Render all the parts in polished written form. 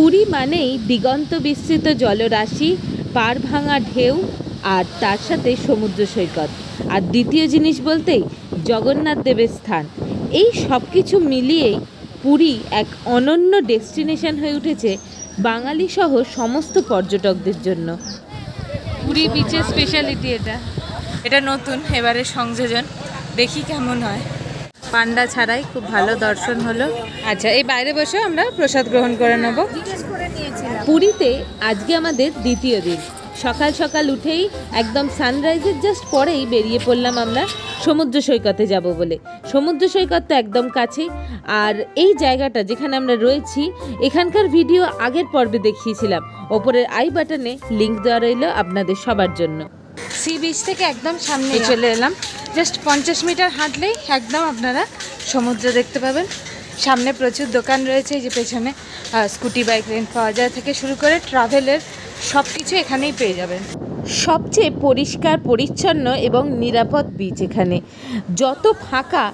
পুরী মানেই দিগন্ত বিস্তৃত জলরাশি, পাড় ভাঙা ঢেউ আর তার সাথে সমুদ্র সৈকত। আর দ্বিতীয় জিনিস বলতেই জগন্নাথ দেবের স্থান। এই সব কিছু মিলিয়েই পুরী এক অনন্য ডেস্টিনেশন হয়ে উঠেছে বাঙালি সহ সমস্ত পর্যটকদের জন্য। পুরী বিচের স্পেশালিটি এটা নতুন এবারে সংযোজন, দেখি কেমন হয়। পান্ডা ছাড়াই খুব ভালো দর্শন হলো। আচ্ছা, এই বাইরে বসে আমরা প্রসাদ গ্রহণ করে নেব। পুরীতে আজকে আমাদের দ্বিতীয় দিন। সকাল সকাল উঠেই একদম সানরাইজের জাস্ট পরেই বেরিয়ে পড়লাম আমরা সমুদ্র সৈকতে যাব বলে। সমুদ্র সৈকত তো একদম কাছেই। আর এই জায়গাটা যেখানে আমরা রয়েছি, এখানকার ভিডিও আগের পর্বে দেখিয়েছিলাম। ওপরের আই বাটনে লিঙ্ক দেওয়া রইল আপনাদের সবার জন্য। সি বিচ থেকে একদম সামনে চলে এলাম। জাস্ট 50 মিটার হাঁটলেই একদম আপনারা সমুদ্র দেখতে পাবেন। সামনে প্রচুর দোকান রয়েছে, এই যে পেছনে স্কুটি, বাইক রেন্ট পাওয়া যায় থেকে শুরু করে ট্রাভেলের সব কিছু এখানেই পেয়ে যাবেন। সবচেয়ে পরিষ্কার পরিচ্ছন্ন এবং নিরাপদ বিচ এখানে। যত ফাঁকা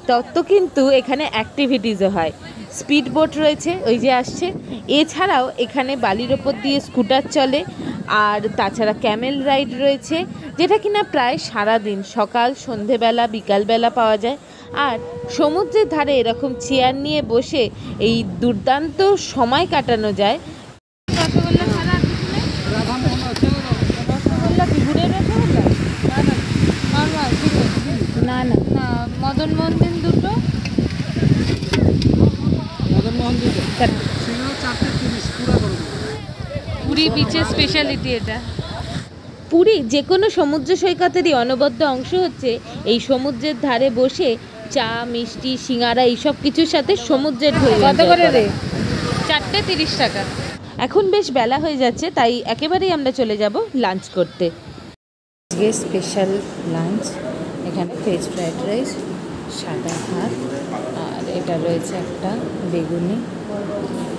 তত কিন্তু এখানে অ্যাক্টিভিটিসও হয়। স্পিড বোট রয়েছে, ওই যে আসছে। এছাড়াও এখানে বালির ওপর দিয়ে স্কুটার চলে, আর তাছাড়া ক্যামেল রাইড রয়েছে, যেটা কিনা প্রায় সারাদিন সকাল, সন্ধেবেলা, বিকালবেলা পাওয়া যায়। আর সমুদ্রের ধারে এরকম চেয়ার নিয়ে বসে এই দুর্দান্ত সময় কাটানো যায়। না না না, মদন মোহন দিন দুটো, পুরী বিচের স্পেশালিটি এটা। পুরী যে কোনো সমুদ্র সৈকতেরই অনবদ্য অংশ হচ্ছে এই সমুদ্রের ধারে বসে চা, মিষ্টি, সিঙ্গারা এইসব কিছুর সাথে সমুদ্রের ঢেউ। কত করে রে? 4টে 30 টাকা। এখন বেশ বেলা হয়ে যাচ্ছে, তাই একেবারেই আমরা চলে যাব লাঞ্চ করতে। আজকে স্পেশাল লাঞ্চ, এখানে ভেজ ফ্রাইড রাইস, সাদা ভাত, আর এটা রয়েছে একটা বেগুনি,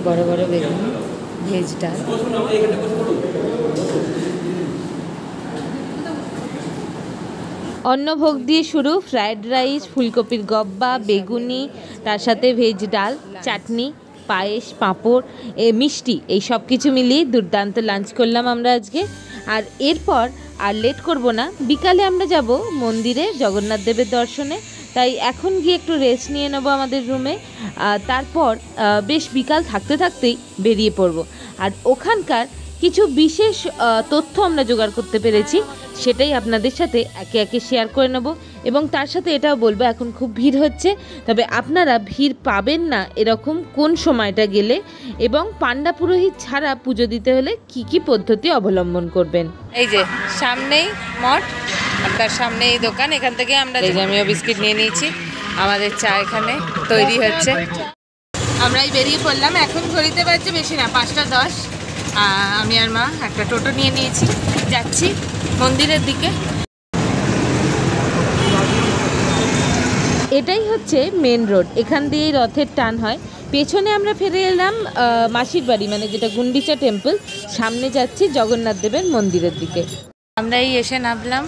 বড় বড় বেগুনি, ভেজ ডাল। অন্নভোগ দিয়ে শুরু, ফ্রায়েড রাইস, ফুলকপির গব্বা, বেগুনি, তার সাথে ভেজ ডাল, চাটনি, পায়েস, পাঁপড়, মিষ্টি, এই সব কিছু মিলিয়ে দুর্দান্ত লাঞ্চ করলাম আমরা আজকে। আর এরপর আর লেট করব না, বিকালে আমরা যাব মন্দিরে জগন্নাথ দেবের দর্শনে। তাই এখন গিয়ে একটু রেস্ট নিয়ে নেবো আমাদের রুমে। তারপর বেশ বিকাল থাকতে থাকতেই বেরিয়ে পড়ব। আর ওখানকার কিছু বিশেষ তথ্য আমরা জোগাড় করতে পেরেছি, সেটাই আপনাদের সাথে একে একে শেয়ার করে নেব। এবং তার সাথে এটাও বলবো, এখন খুব ভিড় হচ্ছে, তবে আপনারা ভিড় পাবেন না এরকম কোন সময়টা গেলে, এবং পান্ডা পুরোহিত ছাড়া পুজো দিতে হলে কি কি পদ্ধতি অবলম্বন করবেন। এই যে সামনেই মঠ, আর তার সামনে এই দোকান। এখান থেকে আমরা, আমিও বিস্কিট নিয়ে নিয়েছি, আমাদের চা এখানে তৈরি হচ্ছে। আমরাই বেরিয়ে পড়লাম। এখন ঘড়িতে বাজছে বেশি না 5টা 10। আমি আর মা একটা টোটো নিয়ে নিয়েছি, যাচ্ছি মন্দিরের দিকে। এটাই হচ্ছে মেন রোড, এখান দিয়েই রথের টান হয়। পেছনে আমরা ফিরে এলাম মাসির বাড়ি, মানে যেটা গুন্ডিচা টেম্পল। সামনে যাচ্ছি জগন্নাথ দেবের মন্দিরের দিকে। আমরাই এসে নামলাম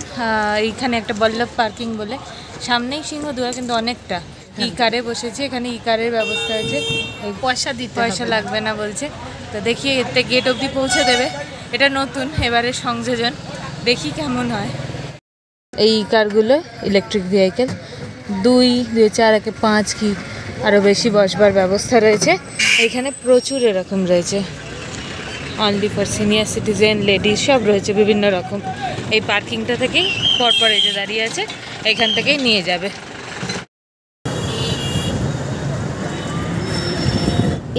এইখানে একটা বল্লভ পার্কিং বলে, সামনেই সিংহদুয়ার, কিন্তু অনেকটা। ই কারে বসেছে, এখানে ই কারের ব্যবস্থা আছে, পয়সা লাগবে না বলছে। তো দেখি এতে গেট অবধি পৌঁছে দেবে। এটা নতুন এবারে সংযোজন, দেখি কেমন হয়। এই কারগুলো ইলেকট্রিক ভেহিকেল, 2, 4, 5 কি আরও বেশি বসবার ব্যবস্থা রয়েছে। এখানে প্রচুর এরকম রয়েছে, only for senior citizen, ladies, সব রয়েছে বিভিন্ন রকম। এই পার্কিংটা থেকেই পরপর এই যে দাঁড়িয়ে আছে, এখান থেকেই নিয়ে যাবে।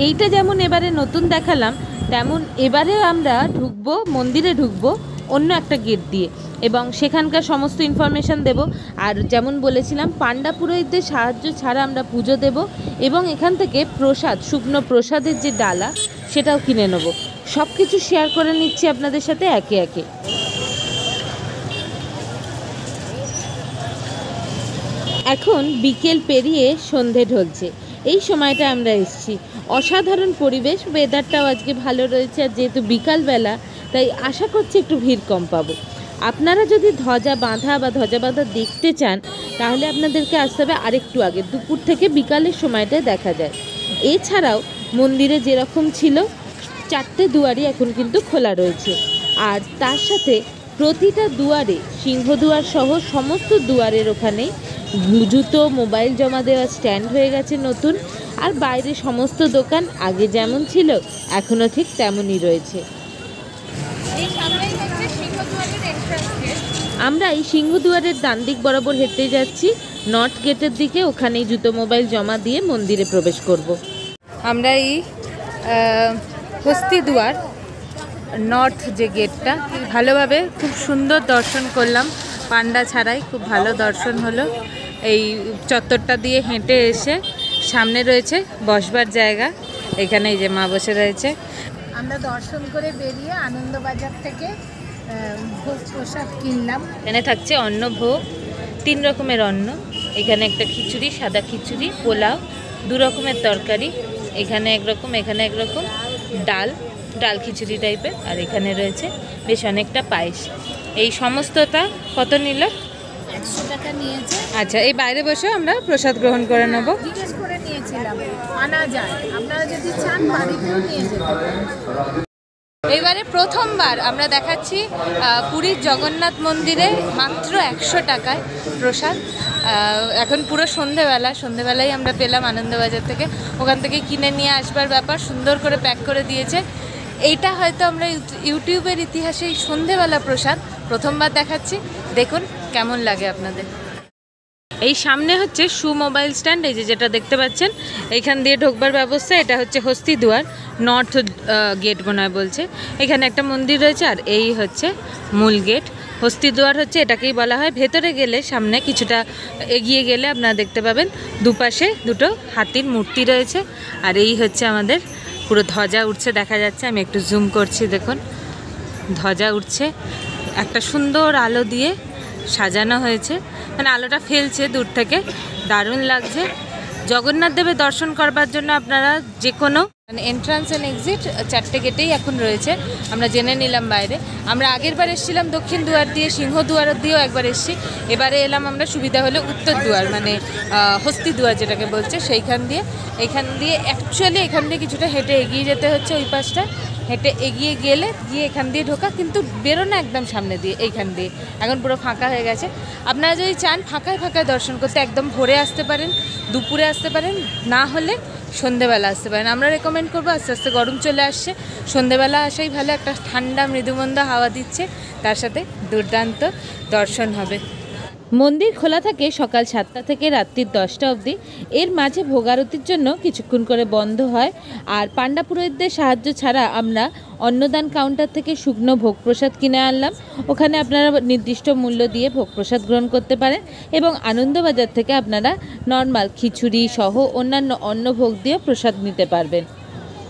এইটা যেমন এবারে নতুন দেখালাম, তেমন এবারে আমরা ঢুকবো, মন্দিরে ঢুকবো অন্য একটা গেট দিয়ে, এবং সেখানকার সমস্ত ইনফরমেশান দেব। আর যেমন বলেছিলাম, পান্ডা পুরোহিতদের সাহায্য ছাড়া আমরা পুজো দেব, এবং এখান থেকে প্রসাদ, শুকনো প্রসাদের যে ডালা, সেটাও কিনে নেব। সব কিছু শেয়ার করে নিচ্ছি আপনাদের সাথে একে একে। এখন বিকেল পেরিয়ে সন্ধে ঢলছে, এই সময়টা আমরা এসেছি। অসাধারণ পরিবেশ, ওয়েদারটাও আজকে ভালো রয়েছে, আর যেহেতু বিকালবেলা তাই আশা করছি একটু ভিড় কম পাবো। আপনারা যদি ধ্বজা বাঁধা দেখতে চান, তাহলে আপনাদেরকে আসতে হবে আরেকটু আগে, দুপুর থেকে বিকালের সময়টায় দেখা যায়। এছাড়াও মন্দিরে যেরকম ছিল 4টে দুয়ারই এখন কিন্তু খোলা রয়েছে। আর তার সাথে প্রতিটা দুয়ারে সিংহদুয়ার সহ সমস্ত দুয়ারের ওখানে জুতো মোবাইল জমা দেওয়ার স্ট্যান্ড হয়ে গেছে নতুন। আর বাইরে সমস্ত দোকান আগে যেমন ছিল এখনও ঠিক তেমনই রয়েছে। আমরা এই সিংহদুয়ারের ডান দিক বরাবর হেঁটে যাচ্ছি নর্থ গেটের দিকে, ওখানেই জুতো মোবাইল জমা দিয়ে মন্দিরে প্রবেশ করব। আমরা এই হস্তিদুয়ার নর্থ যে গেটটা ভালোভাবে খুব সুন্দর দর্শন করলাম, পান্ডা ছাড়াই খুব ভালো দর্শন হলো। এই চত্বরটা দিয়ে হেঁটে এসে সামনে রয়েছে বসবার জায়গা, এখানে এই যে মা বসে রয়েছে। আমরা দর্শন করে বেরিয়ে আনন্দবাজার থেকে ভোগ প্রসাদ কিনলাম। এখানে থাকছে অন্নভোগ, 3 রকমের অন্ন, এখানে একটা খিচুড়ি, সাদা খিচুড়ি, পোলাও, 2 রকমের তরকারি, এখানে একরকম এখানে একরকম, ডাল খিচুড়ি টাইপের, আর এখানে রয়েছে বেশ অনেকটা পায়েস। এই সমস্তটা কত নিল? 100 টাকা নিয়েছে। আচ্ছা, এই বাইরে বসে আমরা প্রসাদ গ্রহণ করে নেব। জিজ্ঞেস করে নিয়েছিলাম, আনা যায়, আপনারা যদি চান বাড়িতেও নিয়ে যেতে পারেন। এবারে প্রথমবার আমরা দেখাচ্ছি পুরীর জগন্নাথ মন্দিরে মাত্র 100 টাকায় প্রসাদ। এখন পুরো সন্ধেবেলায় আমরা পেলাম আনন্দবাজার থেকে, ওখান থেকে কিনে নিয়ে আসবার ব্যাপার, সুন্দর করে প্যাক করে দিয়েছে। এইটা হয়তো আমরা ইউটিউবের ইতিহাসে এই সন্ধেবেলা প্রসাদ প্রথমবার দেখাচ্ছি, দেখুন কেমন লাগে আপনাদের। এই সামনে হচ্ছে শু মোবাইল স্ট্যান্ড, এই যেটা দেখতে পাচ্ছেন, এইখান দিয়ে ঢোকবার ব্যবস্থা। এটা হচ্ছে হস্তিদুয়ার নর্থ গেট মনে হয় বলছে, এখানে একটা মন্দির রয়েছে, আর এই হচ্ছে মূল গেট। হস্তিদুয়ার হচ্ছে এটাকেই বলা হয়। ভেতরে গেলে সামনে কিছুটা এগিয়ে গেলে আপনারা দেখতে পাবেন দুপাশে 2টো হাতির মূর্তি রয়েছে, আর এই হচ্ছে আমাদের পুরো ধ্বজা উঠছে দেখা যাচ্ছে, আমি একটু জুম করছি, দেখুন ধ্বজা উঠছে, একটা সুন্দর আলো দিয়ে সাজানো হয়েছে, মানে আলোটা ফেলছে দূর থেকে, দারুণ লাগছে। জগন্নাথ দেবের দর্শন করবার জন্য আপনারা যে কোনো মানে এন্ট্রান্স অ্যান্ড এক্সিট 4টে গেটেই এখন রয়েছে। আমরা জেনে নিলাম বাইরে। আমরা আগের বার এসেছিলাম দক্ষিণ দুয়ার দিয়ে, সিংহদুয়ার দিয়েও একবার এসেছি, এবারে এলাম আমরা সুবিধা হলো উত্তর দুয়ার মানে হস্তিদুয়ার যেটাকে বলছে সেইখান দিয়ে। এখান দিয়ে অ্যাকচুয়ালি এখান দিয়ে কিছুটা হেঁটে এগিয়ে যেতে হচ্ছে, ওই পাশটা হেঁটে এগিয়ে গেলে গিয়ে এখান দিয়ে ঢোকা, কিন্তু বেরোনো একদম সামনে দিয়ে, এইখান দিয়ে এখন পুরো ফাঁকা হয়ে গেছে। আপনারা যদি চান ফাঁকায় দর্শন করতে একদম ভোরে আসতে পারেন, দুপুরে আসতে পারেন, না হলে সন্ধেবেলা আসতে পারেন। আমরা রেকমেন্ড করবো, আস্তে আস্তে গরম চলে আসছে, সন্ধেবেলা আসাই ভালো, একটা ঠান্ডা মৃদুমন্দ হাওয়া দিচ্ছে, তার সাথে দুর্দান্ত দর্শন হবে। মন্দির খোলা থাকে সকাল 7টা থেকে রাত্রি 10টা অবধি। এর মাঝে ভোগারতির জন্য কিছুক্ষণ করে বন্ধ হয়। আর পান্ডা পুরোহিতদের সাহায্য ছাড়া আমরা অন্নদান কাউন্টার থেকে শুকনো ভোগ প্রসাদ কিনে আনলাম। ওখানে আপনারা নির্দিষ্ট মূল্য দিয়ে ভোগ প্রসাদ গ্রহণ করতে পারেন, এবং আনন্দবাজার থেকে আপনারা নর্মাল খিচুড়ি সহ অন্যান্য অন্নভোগ দিয়ে প্রসাদ নিতে পারবেন।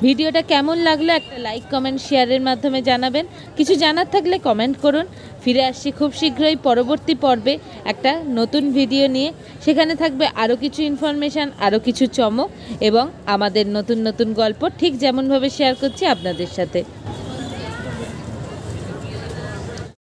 ভিডিওটা কেমন লাগলো একটা লাইক কমেন্ট শেয়ারের মাধ্যমে জানাবেন। কিছু জানার থাকলে কমেন্ট করুন। ফিরে আসছি খুব শীঘ্রই পরবর্তী পর্বে একটা নতুন ভিডিও নিয়ে, সেখানে থাকবে আরও কিছু ইনফরমেশান, আরও কিছু চমক এবং আমাদের নতুন নতুন গল্প, ঠিক যেমনভাবে শেয়ার করছি আপনাদের সাথে।